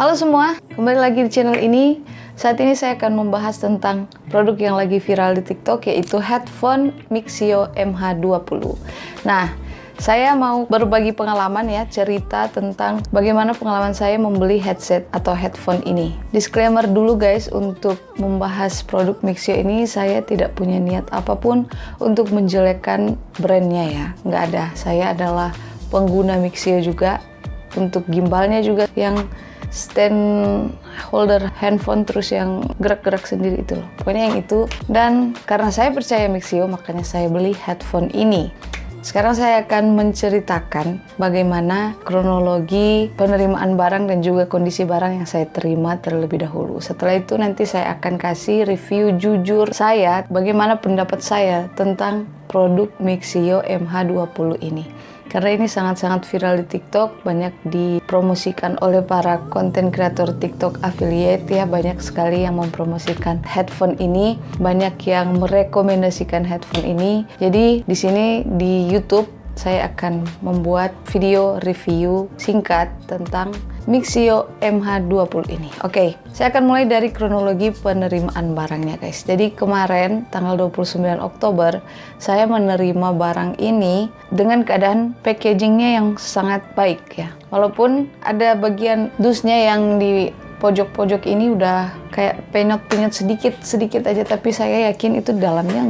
Halo semua, kembali lagi di channel ini. Saat ini saya akan membahas tentang produk yang lagi viral di TikTok, yaitu headphone Mixio MH20. Nah, saya mau berbagi pengalaman ya, cerita tentang bagaimana pengalaman saya membeli headset atau headphone ini. Disclaimer dulu guys, untuk membahas produk Mixio ini saya tidak punya niat apapun untuk menjelekkan brandnya ya, nggak ada. Saya adalah pengguna Mixio juga, untuk gimbalnya juga yang stand holder handphone terus yang gerak-gerak sendiri itu loh. Pokoknya yang itu. Dan karena saya percaya Mixio, makanya saya beli headphone ini. Sekarang saya akan menceritakan bagaimana kronologi penerimaan barang dan juga kondisi barang yang saya terima terlebih dahulu. Setelah itu nanti saya akan kasih review jujur saya, bagaimana pendapat saya tentang produk Mixio MH20 ini. Karena ini sangat-sangat viral di TikTok, banyak dipromosikan oleh para konten kreator TikTok affiliate ya, banyak sekali yang mempromosikan headphone ini, banyak yang merekomendasikan headphone ini. Jadi di sini di YouTube saya akan membuat video review singkat tentang Mixio MH20 ini. Oke, saya akan mulai dari kronologi penerimaan barangnya guys. Jadi kemarin tanggal 29 Oktober saya menerima barang ini dengan keadaan packagingnya yang sangat baik ya. Walaupun ada bagian dusnya yang di pojok-pojok ini udah kayak penyot-penyot sedikit aja, tapi saya yakin itu dalamnya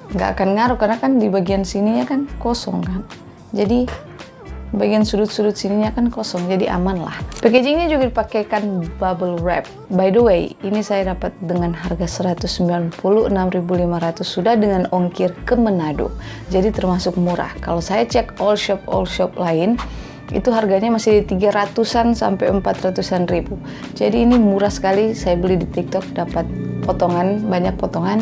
nggak akan ngaruh karena kan di bagian sininya kan kosong kan. Jadi bagian sudut-sudut sininya kan kosong, jadi aman lah. Packagingnya juga dipakaikan bubble wrap. By the way, ini saya dapat dengan harga 196.500 sudah dengan ongkir ke Manado. Jadi termasuk murah. Kalau saya cek all shop lain, itu harganya masih 300-an sampai 400-an ribu. Jadi ini murah sekali. Saya beli di TikTok, dapat potongan, banyak potongan.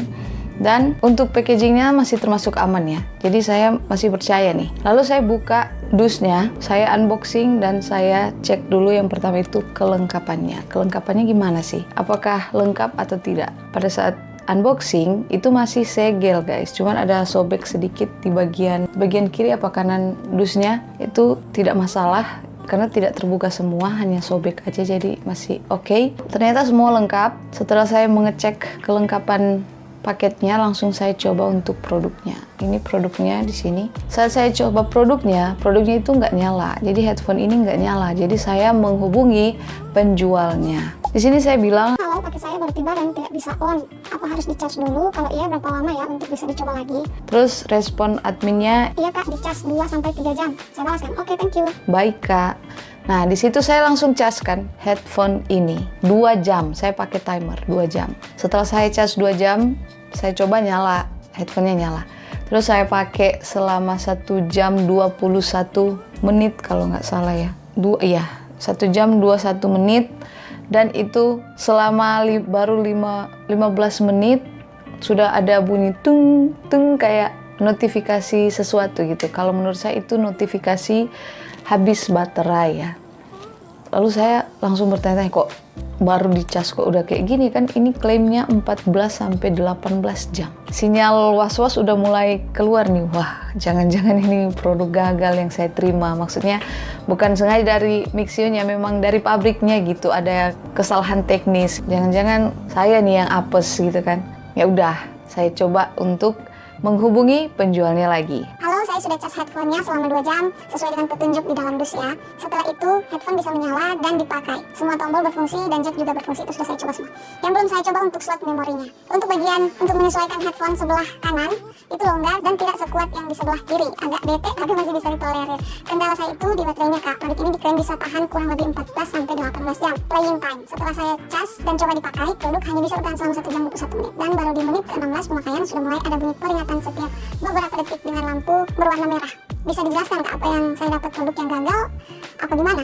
Dan untuk packagingnya masih termasuk aman ya. Jadi saya masih percaya nih. Lalu saya buka dusnya, saya unboxing dan saya cek dulu yang pertama itu kelengkapannya. Kelengkapannya gimana sih? Apakah lengkap atau tidak? Pada saat unboxing itu masih segel guys. Cuman ada sobek sedikit di bagian kiri apa kanan dusnya. Itu tidak masalah karena tidak terbuka semua, hanya sobek aja, jadi masih oke. Ternyata semua lengkap. Setelah saya mengecek kelengkapan paketnya, langsung saya coba untuk produknya. Ini produknya di sini. Saat saya coba produknya itu nggak nyala. Jadi headphone ini nggak nyala. Jadi saya menghubungi penjualnya. Di sini saya bilang, kalau pakai saya baru tiba dan tidak bisa on, apa harus dicas dulu? Kalau iya berapa lama ya untuk bisa dicoba lagi? Terus respon adminnya, iya kak, dicas 2-3 jam. Saya balaskan, oke, thank you. Baik kak. Nah, di situ saya langsung caskan headphone ini 2 jam. Saya pakai timer 2 jam. Setelah saya cas 2 jam, saya coba nyala, headphone-nya nyala. Terus saya pakai selama 1 jam 21 menit kalau nggak salah ya. 1 jam 21 menit. Dan itu selama baru 15 menit sudah ada bunyi tung tung kayak notifikasi sesuatu gitu. Kalau menurut saya itu notifikasi habis baterai ya. Lalu saya langsung bertanya, kok baru dicas kok udah kayak gini kan? Ini klaimnya 14 sampai 18 jam. Sinyal was-was udah mulai keluar nih. Wah, jangan-jangan ini produk gagal yang saya terima. Maksudnya bukan sengaja dari Mixio-nya, memang dari pabriknya gitu. Ada kesalahan teknis. Jangan-jangan saya nih yang apes gitu kan. Ya udah, saya coba untuk menghubungi penjualnya lagi. Halo, saya sudah cas headphone-nya selama 2 jam sesuai dengan petunjuk di dalam dus ya. Setelah itu, headphone bisa menyala dan dipakai. Semua tombol berfungsi dan jack juga berfungsi. Itu sudah saya coba semua. Yang belum saya coba untuk slot memorinya. Untuk bagian untuk menyesuaikan headphone sebelah kanan, itu longgar dan tidak sekuat yang di sebelah kiri. Agak bete tapi masih bisa ditolerir. Kendala saya itu di baterainya kak. Produk ini diklaim bisa tahan kurang lebih 14 sampai 18 jam playing time. Setelah saya cas dan coba dipakai, produk hanya bisa bertahan selama 1 jam 21 menit. Dan baru di menit ke-16 pemakaian sudah mulai ada bunyi peringatan setiap beberapa detik dengan lampu berwarna merah. Bisa dijelaskan kak apa yang saya dapat produk yang gagal apa gimana?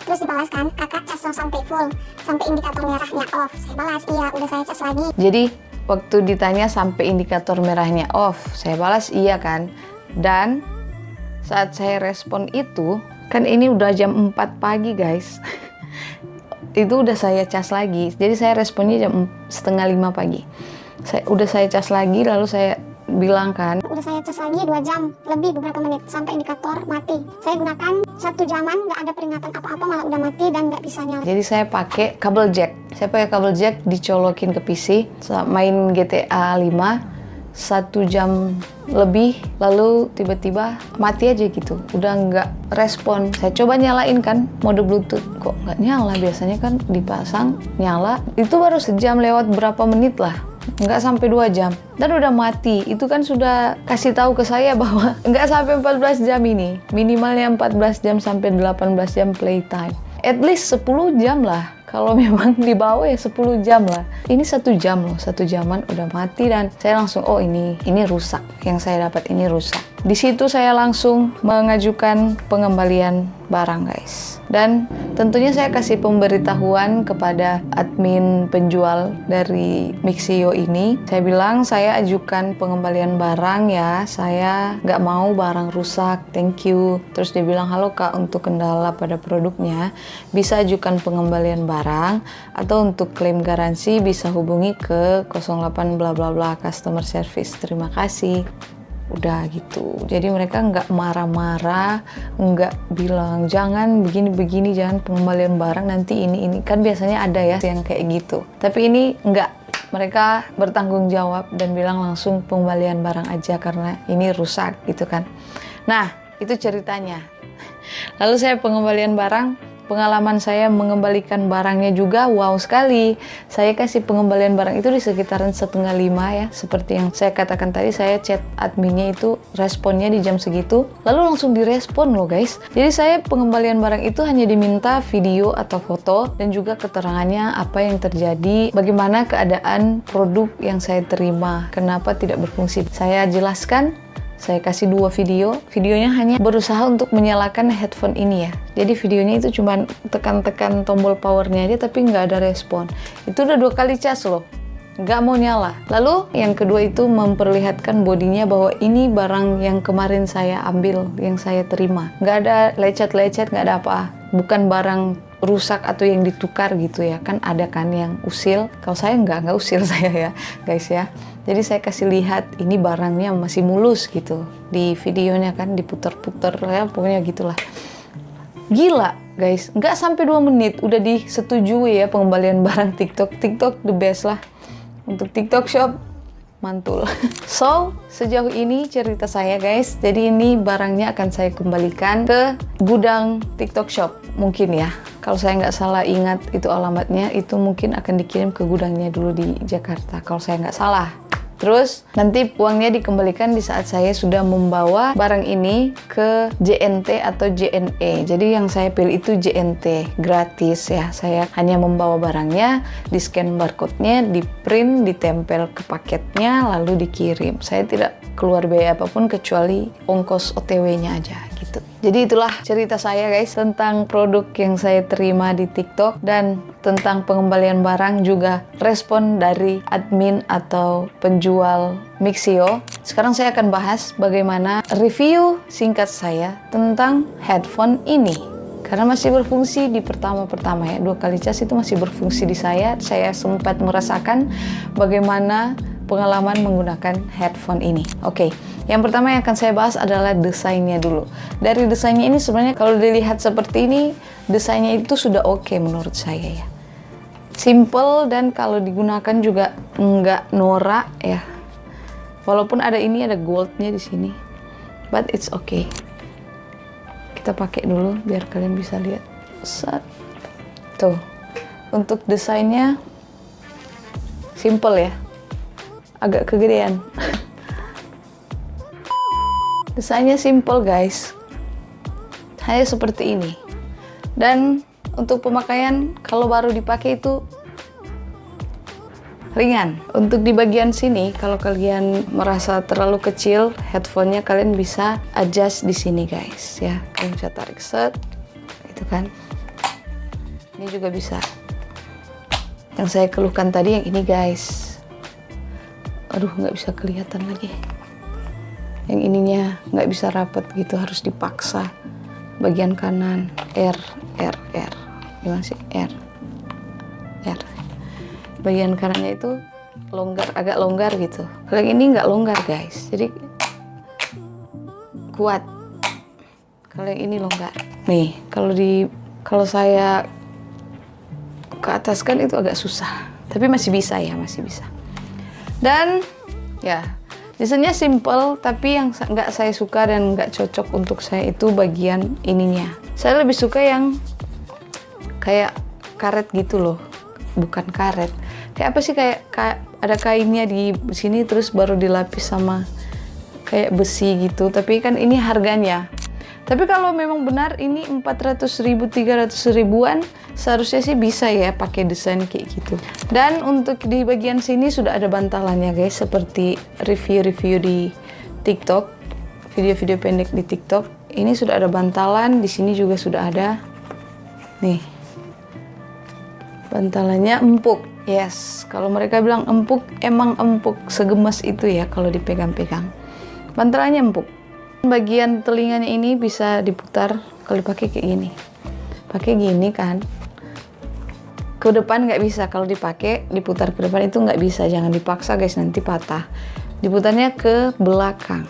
Terus dibalaskan, kakak cas sampai full, sampai indikator merahnya off. Saya balas, iya udah saya cas lagi. Jadi waktu ditanya sampai indikator merahnya off, saya balas iya kan. Dan saat saya respon itu, kan ini udah jam 4 pagi guys. Itu udah saya cas lagi. Jadi saya responnya jam 4:30 pagi. Saya cas lagi, lalu saya bilang kan, udah saya ngecas lagi 2 jam lebih beberapa menit sampai indikator mati. Saya gunakan 1 jaman, nggak ada peringatan apa-apa, malah udah mati dan nggak bisa nyala. Jadi saya pakai kabel jack. Saya pakai kabel jack dicolokin ke PC, main GTA 5 1 jam lebih, lalu tiba-tiba mati aja gitu, udah nggak respon. Saya coba nyalain kan mode Bluetooth, kok nggak nyala, biasanya kan dipasang nyala. Itu baru sejam lewat berapa menit lah, nggak sampai 2 jam dan udah mati. Itu kan sudah kasih tahu ke saya bahwa nggak sampai 14 jam ini, minimalnya 14 jam sampai 18 jam playtime, at least 10 jam lah. Kalau memang di bawah ya 10 jam lah. Ini 1 jam loh, 1 jaman udah mati dan saya langsung, oh ini rusak. Yang saya dapat ini rusak. Di situ saya langsung mengajukan pengembalian barang guys. Dan tentunya saya kasih pemberitahuan kepada admin penjual dari Mixio ini. Saya bilang saya ajukan pengembalian barang ya, saya nggak mau barang rusak, thank you. Terus dia bilang, halo kak, untuk kendala pada produknya bisa ajukan pengembalian barang atau untuk klaim garansi bisa hubungi ke 08 bla bla bla customer service. Terima kasih. Udah gitu. Jadi mereka nggak marah-marah, nggak bilang jangan begini-begini, jangan pengembalian barang nanti ini. Kan biasanya ada ya yang kayak gitu. Tapi ini nggak. Mereka bertanggung jawab dan bilang langsung pengembalian barang aja karena ini rusak gitu kan. Nah, itu ceritanya. Lalu saya pengembalian barang. Pengalaman saya mengembalikan barangnya juga wow sekali. Saya kasih pengembalian barang itu di sekitaran 4:30 ya. Seperti yang saya katakan tadi, saya chat adminnya itu responnya di jam segitu. Lalu langsung direspon loh guys. Jadi saya pengembalian barang itu hanya diminta video atau foto dan juga keterangannya apa yang terjadi, bagaimana keadaan produk yang saya terima, kenapa tidak berfungsi. Saya jelaskan. Saya kasih 2 video. Videonya hanya berusaha untuk menyalakan headphone ini ya. Jadi videonya itu cuma tekan-tekan tombol powernya aja tapi nggak ada respon. Itu udah 2 kali cas loh. Nggak mau nyala. Lalu yang kedua itu memperlihatkan bodinya bahwa ini barang yang kemarin saya ambil, yang saya terima. Nggak ada lecet-lecet, nggak ada apa. Bukan barang rusak atau yang ditukar gitu ya. Kan ada kan yang usil. Kalau saya nggak usil saya ya guys ya. Jadi saya kasih lihat ini barangnya masih mulus gitu. Di videonya kan diputer-puter ya, pokoknya gitulah. Gila guys, nggak sampai 2 menit udah disetujui ya pengembalian barang TikTok. TikTok the best lah. Untuk TikTok Shop mantul. So, sejauh ini cerita saya guys. Jadi ini barangnya akan saya kembalikan ke gudang TikTok Shop. Mungkin ya. Kalau saya nggak salah ingat itu alamatnya, itu mungkin akan dikirim ke gudangnya dulu di Jakarta. Kalau saya nggak salah. Terus nanti uangnya dikembalikan di saat saya sudah membawa barang ini ke JNT atau JNE. Jadi yang saya pilih itu JNT, gratis ya. Saya hanya membawa barangnya, di scan barcode-nya, di print, ditempel ke paketnya, lalu dikirim. Saya tidak keluar biaya apapun kecuali ongkos OTW-nya aja gitu. Jadi itulah cerita saya guys tentang produk yang saya terima di TikTok dan tentang pengembalian barang, juga respon dari admin atau penjual Mixio. Sekarang saya akan bahas bagaimana review singkat saya tentang headphone ini. Karena masih berfungsi di pertama-pertama ya, 2 kali cas itu masih berfungsi di saya. Saya sempat merasakan bagaimana pengalaman menggunakan headphone ini. Oke, yang pertama yang akan saya bahas adalah desainnya dulu. Dari desainnya ini sebenarnya kalau dilihat seperti ini, desainnya itu sudah oke menurut saya ya. Simple dan kalau digunakan juga nggak norak ya. Walaupun ada goldnya di sini, but it's okay. Kita pakai dulu biar kalian bisa lihat. Set. Tuh, untuk desainnya simple ya. Agak kegedean. Desainnya simple guys. Hanya seperti ini. Dan untuk pemakaian kalau baru dipakai itu ringan. Untuk di bagian sini kalau kalian merasa terlalu kecil headphone-nya, kalian bisa adjust di sini guys ya. Kalian bisa tarik set. Itu kan. Ini juga bisa. Yang saya keluhkan tadi yang ini guys. Aduh, nggak bisa kelihatan lagi. Yang ininya nggak bisa rapat gitu, harus dipaksa. Bagian kanan R. Gimana sih? R. Bagian kanannya itu longgar, agak longgar gitu. Kalau yang ini nggak longgar guys. Jadi kuat. Kalau yang ini longgar. Nih, kalau saya ke atas kan itu agak susah. Tapi masih bisa ya, masih bisa. Dan ya, desainnya simple, tapi yang nggak saya suka dan nggak cocok untuk saya itu bagian ininya. Saya lebih suka yang kayak karet gitu loh, bukan karet. Kayak apa sih, kayak ada kainnya di sini terus baru dilapis sama kayak besi gitu. Tapi kan ini harganya. Tapi kalau memang benar ini 400.000, 300.000-an, seharusnya sih bisa ya pakai desain kayak gitu. Dan untuk di bagian sini sudah ada bantalannya guys, seperti review-review di TikTok, video-video pendek di TikTok. Ini sudah ada bantalan, di sini juga sudah ada. Nih, bantalannya empuk. Yes, kalau mereka bilang empuk, emang empuk, segemas itu ya kalau dipegang-pegang. Bantalannya empuk. Bagian telinganya ini bisa diputar kalau dipakai kayak gini. Pakai gini kan. Ke depan nggak bisa, kalau dipakai diputar ke depan itu nggak bisa. Jangan dipaksa guys, nanti patah. Diputarnya ke belakang.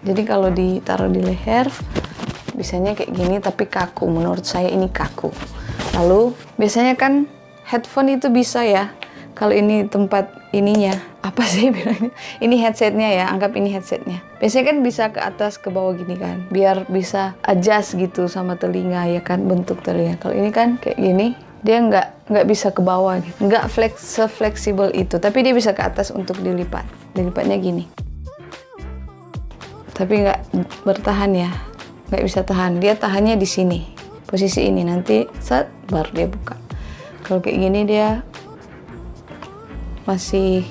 Jadi kalau ditaruh di leher bisanya kayak gini, tapi kaku. Menurut saya ini kaku. Lalu biasanya kan headphone itu bisa ya. Kalau ini tempat ininya, apa sih bilangnya? Ini headsetnya ya, anggap ini headsetnya. Biasanya kan bisa ke atas, ke bawah gini kan, biar bisa adjust gitu sama telinga ya kan, bentuk telinga. Kalau ini kan kayak gini, dia nggak bisa ke bawah gitu, nggak fleksibel itu. Tapi dia bisa ke atas untuk dilipat. Dilipatnya gini. Tapi nggak bertahan ya, nggak bisa tahan. Dia tahannya di sini, posisi ini. Nanti set baru dia buka. Kalau kayak gini dia masih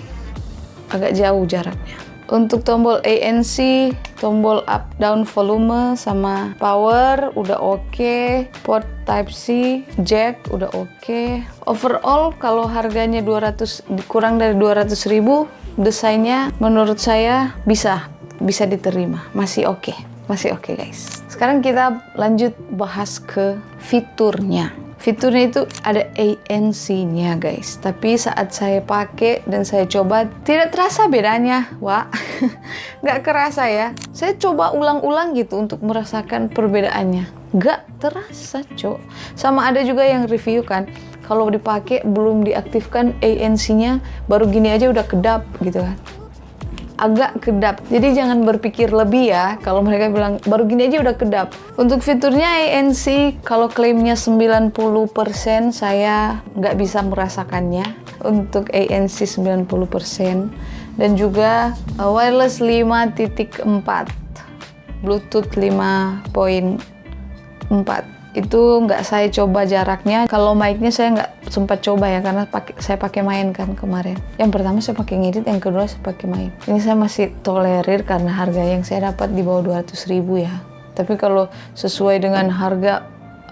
agak jauh jaraknya. Untuk tombol ANC, tombol up down volume sama power udah oke. Port type C, jack udah oke. Overall kalau harganya kurang dari 200.000, desainnya menurut saya bisa diterima. Masih oke. Masih oke guys. Sekarang kita lanjut bahas ke fiturnya. Fiturnya itu ada ANC-nya guys, tapi saat saya pakai dan saya coba tidak terasa bedanya, wah. Nggak kerasa ya. Saya coba ulang-ulang gitu untuk merasakan perbedaannya. Nggak terasa, cok. Sama ada juga yang review kan, kalau dipakai belum diaktifkan ANC-nya, baru gini aja udah kedap gitu kan. Agak kedap. Jadi jangan berpikir lebih ya. Kalau mereka bilang baru gini aja udah kedap. Untuk fiturnya ANC, kalau klaimnya 90%, saya nggak bisa merasakannya. Untuk ANC 90%. Dan juga wireless 5.4. Bluetooth 5.4. Itu nggak saya coba jaraknya. Kalau mic-nya saya nggak sempat coba ya, karena saya pakai main kan kemarin. Yang pertama saya pakai ngedit, yang kedua saya pakai main. Ini saya masih tolerir karena harga yang saya dapat di bawah 200.000 ya. Tapi kalau sesuai dengan harga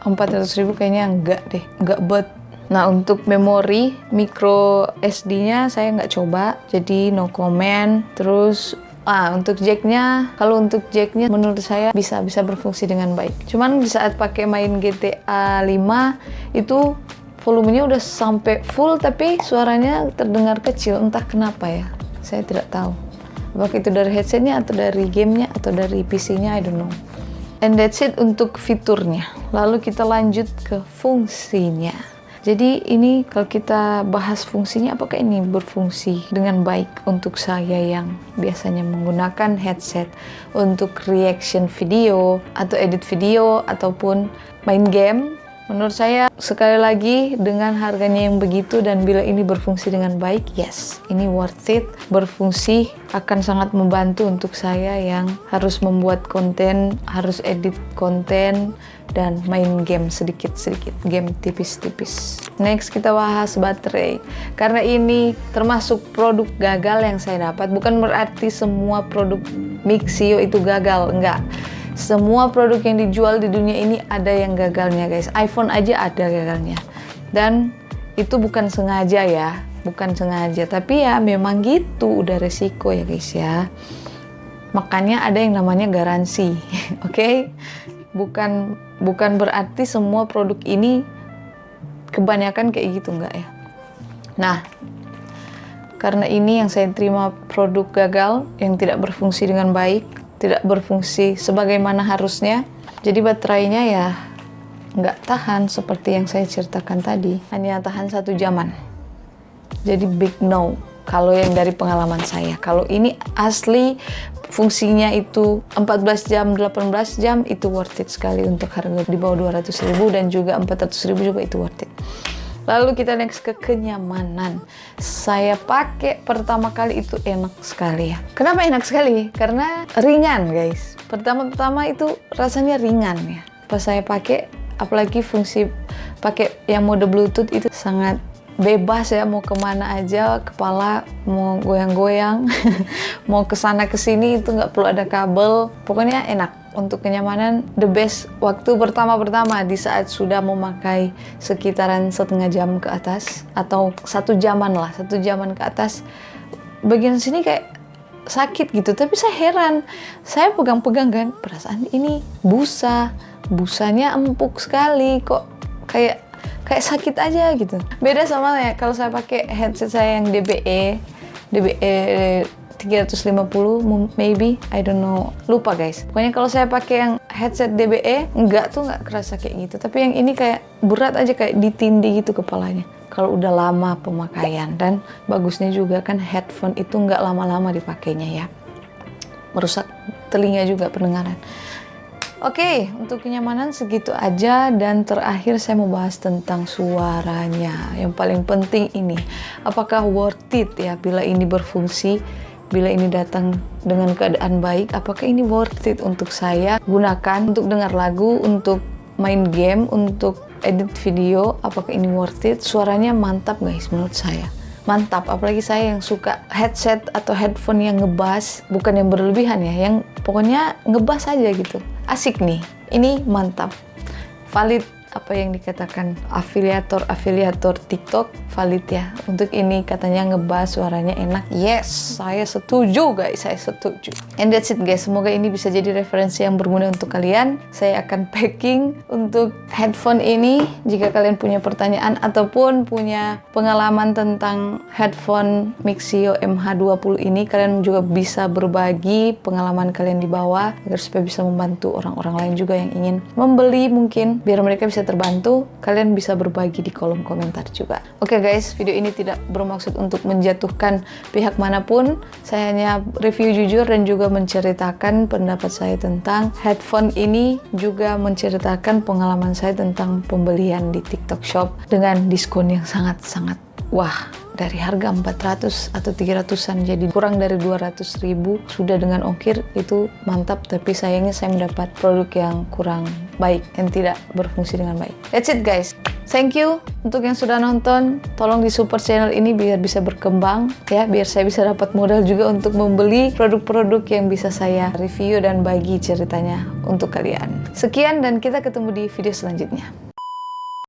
400.000 kayaknya enggak deh, enggak bet. Nah untuk memori micro SD-nya saya nggak coba, jadi no comment. Terus untuk jacknya, kalau untuk jacknya menurut saya bisa berfungsi dengan baik. Cuman di saat pakai main GTA 5 itu volumenya udah sampai full, tapi suaranya terdengar kecil. Entah kenapa ya, saya tidak tahu. Apakah itu dari headsetnya atau dari gamenya atau dari PC-nya, I don't know. And that's it untuk fiturnya. Lalu kita lanjut ke fungsinya. Jadi ini kalau kita bahas fungsinya, apakah ini berfungsi dengan baik untuk saya yang biasanya menggunakan headset untuk reaction video atau edit video ataupun main game. Menurut saya sekali lagi dengan harganya yang begitu dan bila ini berfungsi dengan baik, yes, ini worth it. Berfungsi akan sangat membantu untuk saya yang harus membuat konten, harus edit konten, dan main game sedikit-sedikit, game tipis-tipis. Next kita bahas baterai. Karena ini termasuk produk gagal yang saya dapat. Bukan berarti semua produk Mixio itu gagal, enggak. Semua produk yang dijual di dunia ini ada yang gagalnya guys. iPhone aja ada gagalnya. Dan itu bukan sengaja ya, bukan sengaja. Tapi ya memang gitu, udah resiko ya guys ya. Makanya ada yang namanya garansi, oke? Bukan berarti semua produk ini kebanyakan kayak gitu, enggak ya. Nah, karena ini yang saya terima produk gagal yang tidak berfungsi dengan baik, tidak berfungsi sebagaimana harusnya. Jadi baterainya ya nggak tahan seperti yang saya ceritakan tadi, hanya tahan 1 jaman. Jadi big no kalau yang dari pengalaman saya. Kalau ini asli fungsinya itu 14 jam, 18 jam, itu worth it sekali untuk harga di bawah 200.000 dan juga 400.000 juga itu worth it. Lalu kita next ke kenyamanan. Saya pakai pertama kali itu enak sekali ya. Kenapa enak sekali? Karena ringan guys. Pertama-tama itu rasanya ringan ya. Pas saya pakai, apalagi fungsi pakai yang mode Bluetooth itu sangat bebas ya, mau kemana aja, kepala mau goyang-goyang, mau kesana kesini itu nggak perlu ada kabel. Pokoknya enak. Untuk kenyamanan the best. Waktu pertama di saat sudah memakai sekitaran setengah jam ke atas atau 1 jaman lah, 1 jaman ke atas, bagian sini kayak sakit gitu. Tapi saya heran, saya pegang-pegang kan, perasaan ini busanya empuk sekali kok, kayak sakit aja gitu. Beda sama ya kalau saya pakai headset saya yang DBE 350 maybe, I don't know, lupa guys. Pokoknya kalau saya pakai yang headset DBE nggak kerasa kayak gitu. Tapi yang ini kayak berat aja, kayak ditindih gitu kepalanya kalau udah lama pemakaian. Dan bagusnya juga kan headphone itu nggak lama-lama dipakainya ya, merusak telinga juga, pendengaran. Oke, untuk kenyamanan segitu aja. Dan terakhir saya mau bahas tentang suaranya. Yang paling penting ini, apakah worth it ya bila ini berfungsi, bila ini datang dengan keadaan baik, apakah ini worth it untuk saya gunakan untuk dengar lagu, untuk main game, untuk edit video, apakah ini worth it? Suaranya mantap guys, menurut saya mantap. Apalagi saya yang suka headset atau headphone yang ngebass, bukan yang berlebihan ya, yang pokoknya ngebass aja gitu. Asik nih, ini mantap. Valid apa yang dikatakan afiliator TikTok, valid ya. Untuk ini katanya ngebass, suaranya enak. Yes, saya setuju guys, saya setuju. And that's it guys, semoga ini bisa jadi referensi yang berguna untuk kalian. Saya akan packing untuk headphone ini. Jika kalian punya pertanyaan ataupun punya pengalaman tentang headphone Mixio MH20 ini, kalian juga bisa berbagi pengalaman kalian di bawah agar supaya bisa membantu orang-orang lain juga yang ingin membeli, mungkin biar mereka bisa terbantu. Kalian bisa berbagi di kolom komentar juga. Oke guys, video ini tidak bermaksud untuk menjatuhkan pihak manapun. Saya hanya review jujur dan juga menceritakan pendapat saya tentang headphone ini, juga menceritakan pengalaman saya tentang pembelian di TikTok Shop dengan diskon yang sangat-sangat wah. Dari harga 400 atau 300-an jadi kurang dari 200.000 sudah dengan ongkir, itu mantap. Tapi sayangnya saya mendapat produk yang kurang baik dan tidak berfungsi dengan baik. That's it guys. Thank you untuk yang sudah nonton. Tolong di-support channel ini biar bisa berkembang ya, biar saya bisa dapat modal juga untuk membeli produk-produk yang bisa saya review dan bagi ceritanya untuk kalian. Sekian dan kita ketemu di video selanjutnya.